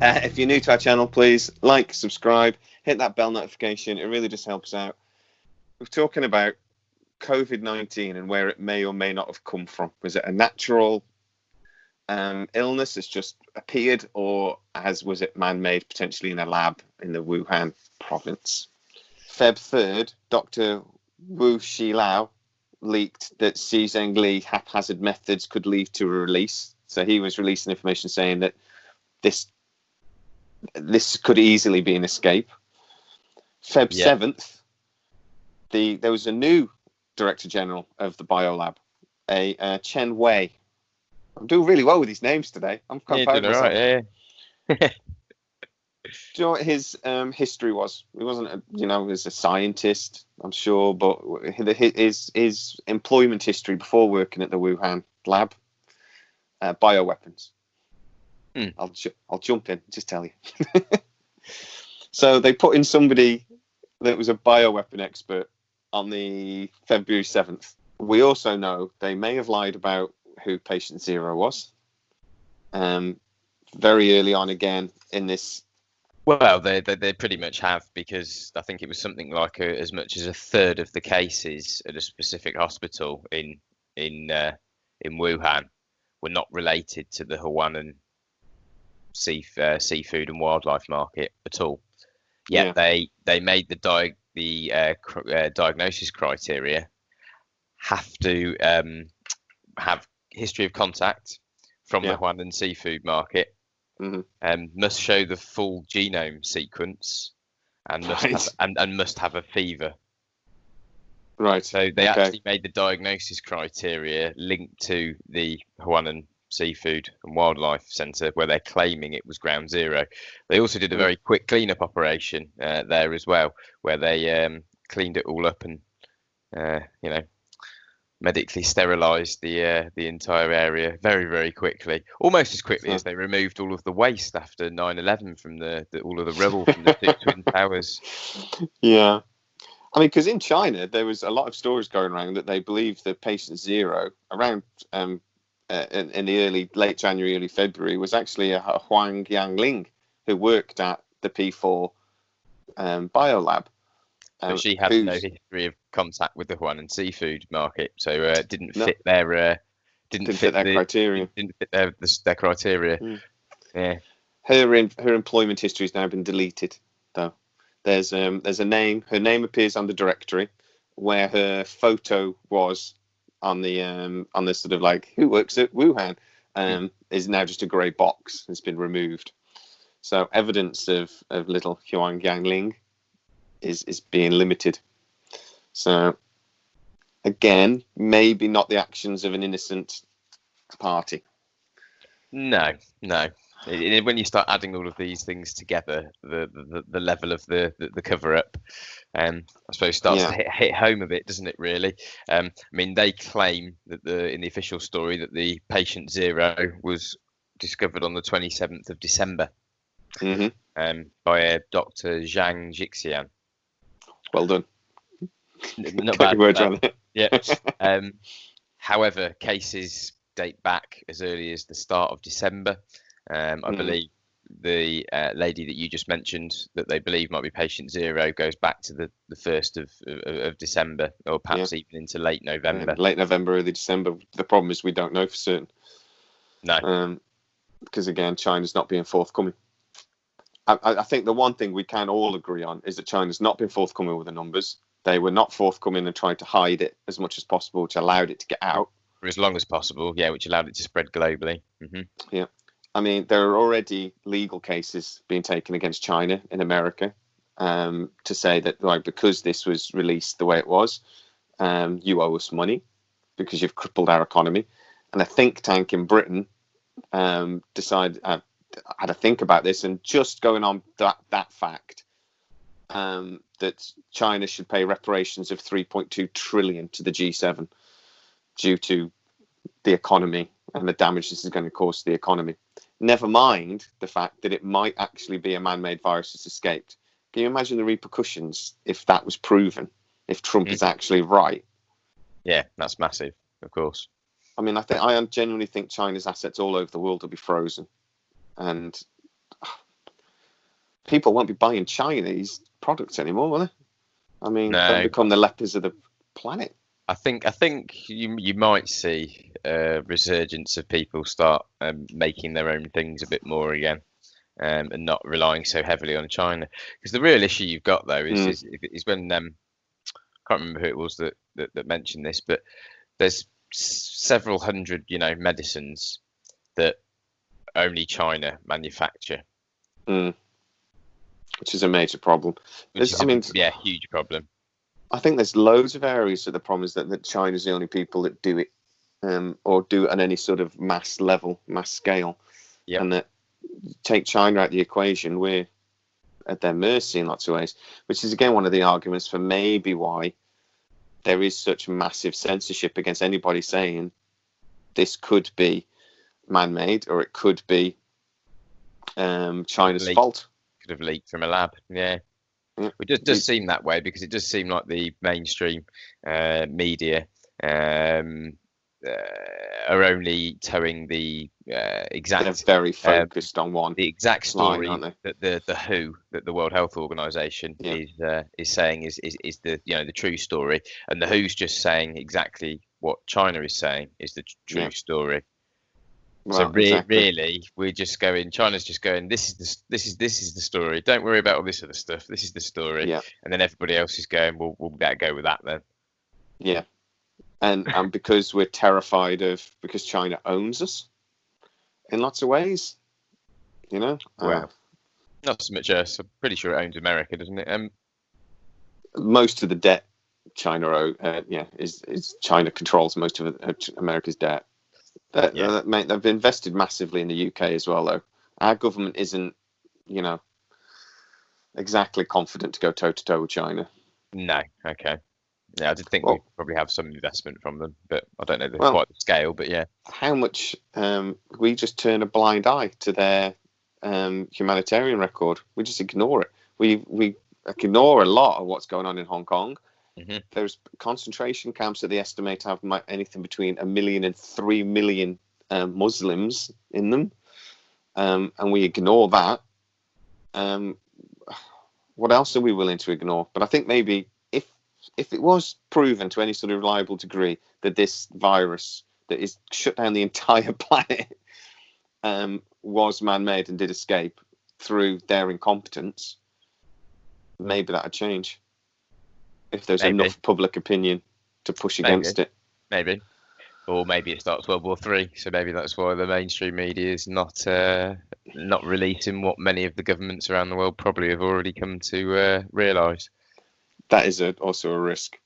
If you're new to our channel, please like, subscribe, hit that bell notification. It really just helps out. We're talking about Covid-19 and where it may or may not have come from. Was it a natural illness that's just appeared, or was it man-made, potentially in a lab in the Wuhan province? Feb 3rd, Dr. Wu Xilao leaked that Xi Zhengli haphazard methods could lead to a release. So he was releasing information saying that this could easily be an escape. Feb 7th, there was a new Director General of the Biolab, a Chen Wei. I'm doing really well with these names today. I'm quite proud of myself. Right, yeah. Do you know what his history was? He wasn't, he was a scientist, I'm sure, but his employment history before working at the Wuhan lab, bioweapons. I'll jump in, just tell you. So they put in somebody that was a bioweapon expert on the February 7th. We also know they may have lied about who patient zero was. Very early on again in this. Well, they pretty much have, because I think it was something like as much as a third of the cases at a specific hospital in Wuhan were not related to the Wuhan seafood and wildlife market at all. Yet they made the diagnosis criteria have to have history of contact from the Wuhan seafood market. Must show the full genome sequence and must have a fever. Right. So they actually made the diagnosis criteria linked to the Wuhan Seafood and Wildlife Centre, where they're claiming it was ground zero. They also did a very quick cleanup operation there as well, where they cleaned it all up and medically sterilised the entire area very, very quickly, almost as quickly as they removed all of the waste after 9/11 from all of the rubble from the two Twin Towers. Yeah. I mean, because in China, there was a lot of stories going around that they believed that patient zero around in the late January, early February was actually a Ling who worked at the P4 biolab. But she had no history of contact with the Wuhan seafood market, so it didn't fit their criteria. Didn't fit their criteria. Yeah. Her employment history has now been deleted, though. There's a name. Her name appears on the directory, where her photo was on the sort of like who works at Wuhan, is now just a grey box. It's been removed. So evidence of little Ling is being limited. So again, maybe not the actions of an innocent party. No. When you start adding all of these things together, the level of the cover up, I suppose starts to hit home a bit, doesn't it? Really. I mean, they claim that in the official story that the patient zero was discovered on the 27th of December by a Dr. Zhang Jixian. Well done. Not bad. Yeah. However, cases date back as early as the start of December. I believe the lady that you just mentioned that they believe might be patient zero goes back to the 1st of December, or perhaps even into late November. Late November, early December. The problem is we don't know for certain. No. Because again, China's not being forthcoming. I think the one thing we can all agree on is that China's not been forthcoming with the numbers. They were not forthcoming and trying to hide it as much as possible, which allowed it to get out. For as long as possible, which allowed it to spread globally. Yeah. I mean, there are already legal cases being taken against China in America to say that, because this was released the way it was, you owe us money because you've crippled our economy. And a think tank in Britain decided, had a think about this, and just going on that fact, that China should pay reparations of 3.2 trillion to the G7 due to the economy and the damage this is going to cause to the economy. Never mind the fact that it might actually be a man-made virus that's escaped. Can you imagine the repercussions if that was proven, if Trump is actually right? Yeah, that's massive, of course. I mean, I genuinely think China's assets all over the world will be frozen. And people won't be buying Chinese products anymore, will they? I mean, they'll No, become the lepers of the planet. I think you might see a resurgence of people start making their own things a bit more again, and not relying so heavily on China. Because the real issue you've got though is when I can't remember who it was that mentioned this, but there's several hundred, medicines that only China manufacture, which is a major problem. Huge problem. I think there's loads of areas of the problem is that China's the only people that do it, or do it on any sort of mass level, mass scale. Yep. And that take China out of the equation, we're at their mercy in lots of ways, which is again one of the arguments for maybe why there is such massive censorship against anybody saying this could be man-made or it could be China's fault. Could have leaked from a lab, yeah. It does seem that way because it does seem like the mainstream media are only towing the exact. They're very focused on the exact story line, that the WHO, that the World Health Organization is saying is the the true story, and the WHO's just saying exactly what China is saying is the true story. Well, so really, we're just going. China's just going. This is the story. Don't worry about all this other stuff. This is the story. Yeah. And then everybody else is going. Well, we'll better go with that then. Yeah. And because we're terrified because China owns us in lots of ways, Well, not so much us. I'm pretty sure it owns America, doesn't it? Most of the debt China is China controls most of America's debt. They've invested massively in the UK as well, though. Our government isn't, exactly confident to go toe to toe with China. No, okay. Yeah, I did think we'd probably have some investment from them, but I don't know quite the scale. But yeah, how much we just turn a blind eye to their humanitarian record. We just ignore it. We ignore a lot of what's going on in Hong Kong. Mm-hmm. There's concentration camps that they estimate have anything between 1 million and 3 million Muslims in them, and we ignore that. What else are we willing to ignore? But I think maybe if it was proven to any sort of reliable degree that this virus that is shut down the entire planet was man-made and did escape through their incompetence, maybe that'd change. If there's enough public opinion to push against it. Maybe. Or maybe it starts World War III, so maybe that's why the mainstream media is not releasing what many of the governments around the world probably have already come to realise. That is also a risk.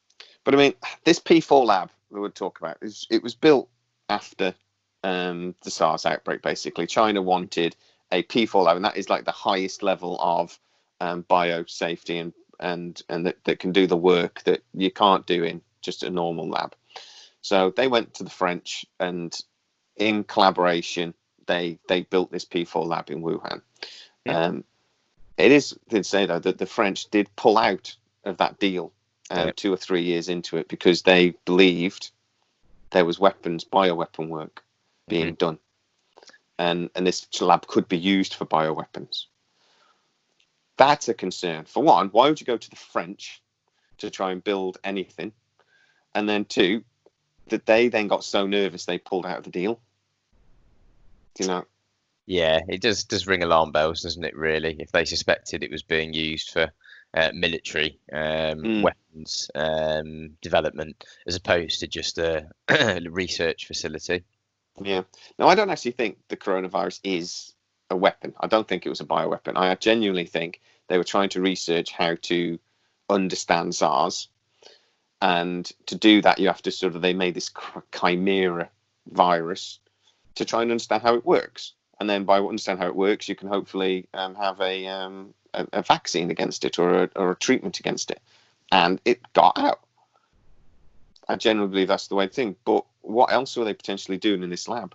But I mean, this P4 lab we would talk about, it was built after the SARS outbreak, basically. China wanted a P4 lab, and that is like the highest level of biosafety and that can do the work that you can't do in just a normal lab. So they went to the French, and in collaboration, they built this P4 lab in Wuhan. Yeah. It is to say, though, that the French did pull out of that deal 2 or 3 years into it because they believed there was bioweapon work being done. And this lab could be used for bioweapons. That's a concern. For one, why would you go to the French to try and build anything? And then two, that they then got so nervous they pulled out of the deal. Yeah, it does ring alarm bells, doesn't it, really? If they suspected it was being used for military weapons development as opposed to just a research facility. Yeah. No, I don't actually think the coronavirus is a weapon. I don't think it was a bioweapon. I genuinely think they were trying to research how to understand SARS, and to do that you have to they made this chimera virus to try and understand how it works, and then by understand how it works you can hopefully have a vaccine against it or a treatment against it, and it got out. I genuinely believe that's the way to think. But what else were they potentially doing in this lab?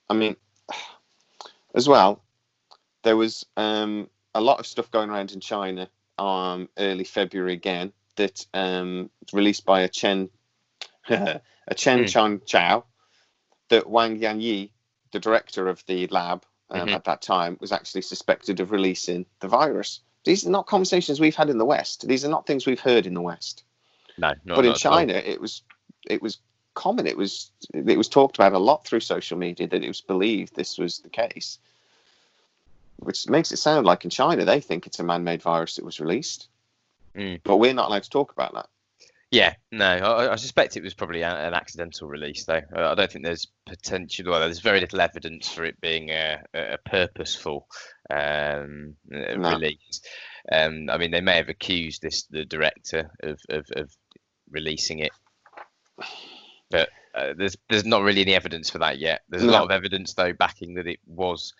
I mean, as well, there was a lot of stuff going around in China early February again that released by a Chen Chang Chao, that Wang Yanyi, the director of the lab, at that time was actually suspected of releasing the virus. These are not conversations we've had in the West. These are not things we've heard in the West. No, but in not China, it was common. It was talked about a lot through social media that it was believed this was the case, which makes it sound like in China they think it's a man-made virus that was released, but we're not allowed to talk about that. Yeah, no, I suspect it was probably an accidental release, though. I don't think there's potential. Well, there's very little evidence for it being a purposeful release. I mean, they may have accused the director of releasing it, but there's not really any evidence for that yet. There's a lot of evidence, though, backing that it was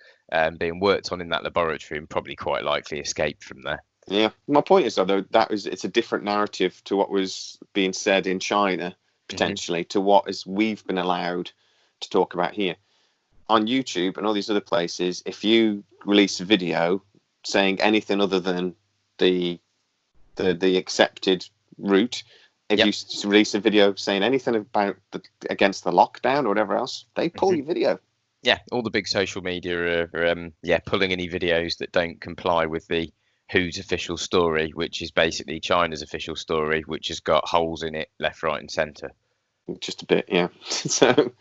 being worked on in that laboratory and probably quite likely escaped from there. Yeah, my point is though it's a different narrative to what was being said in China potentially to what we've been allowed to talk about here on YouTube and all these other places. If you release a video saying anything other than the accepted route, if you release a video saying anything about against the lockdown or whatever else, they pull your video. Yeah, all the big social media are pulling any videos that don't comply with the WHO's official story, which is basically China's official story, which has got holes in it left, right, and centre. Just a bit, yeah. So.